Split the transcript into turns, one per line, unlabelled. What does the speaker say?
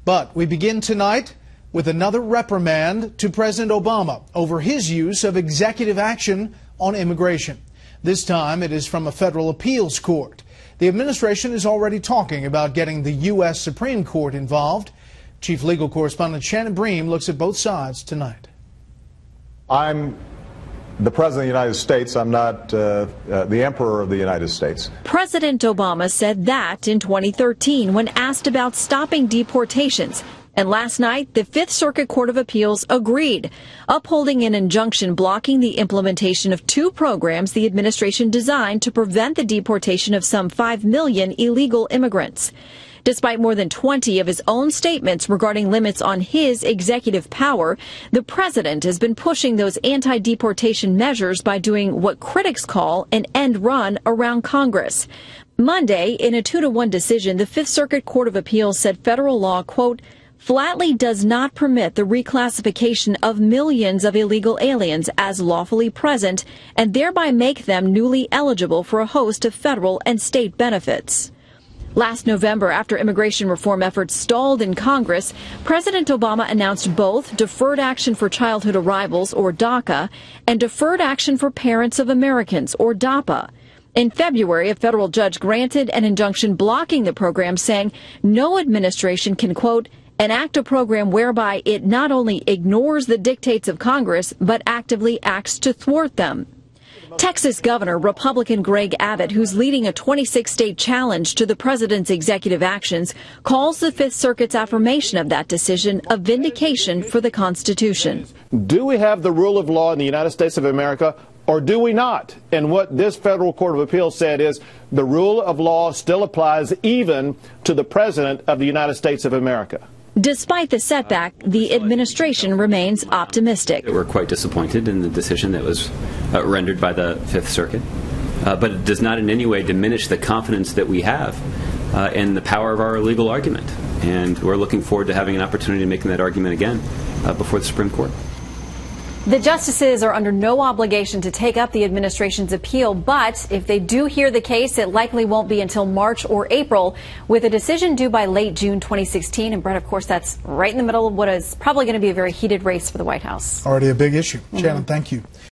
But we begin tonight with another reprimand to President Obama over his use of executive action on immigration. This time it is from a federal appeals court. The administration is already talking about getting the U.S. Supreme Court involved. Chief Legal Correspondent Shannon Bream looks at both sides tonight.
I'm the President of the United States. I'm not the Emperor of the United States.
President Obama said that in 2013 when asked about stopping deportations. And last night, the Fifth Circuit Court of Appeals agreed, upholding an injunction blocking the implementation of two programs the administration designed to prevent the deportation of some 5 million illegal immigrants. Despite more than 20 of his own statements regarding limits on his executive power, the president has been pushing those anti-deportation measures by doing what critics call an end run around Congress. Monday, in a 2-1 decision, the Fifth Circuit Court of Appeals said federal law, quote, flatly does not permit the reclassification of millions of illegal aliens as lawfully present and thereby make them newly eligible for a host of federal and state benefits. Last November, after immigration reform efforts stalled in Congress, President Obama announced both Deferred Action for Childhood Arrivals, or DACA, and Deferred Action for Parents of Americans, or DAPA. In February, a federal judge granted an injunction blocking the program, saying no administration can, quote, enact a program whereby it not only ignores the dictates of Congress, but actively acts to thwart them. Texas Governor Republican Greg Abbott, who's leading a 26-state challenge to the president's executive actions, calls the Fifth Circuit's affirmation of that decision a vindication for the Constitution.
Do we have the rule of law in the United States of America, or do we not? And what this federal court of appeals said is the rule of law still applies even to the president of the United States of America.
Despite the setback, the administration remains optimistic.
We're quite disappointed in the decision that was rendered by the Fifth Circuit, but it does not in any way diminish the confidence that we have in the power of our legal argument. And we're looking forward to having an opportunity to making that argument again before the Supreme Court.
The justices are under no obligation to take up the administration's appeal, but if they do hear the case, it likely won't be until March or April, with a decision due by late June 2016. And Bret, of course, that's right in the middle of what is probably going to be a very heated race for the White House.
Already a big issue. Shannon, thank you.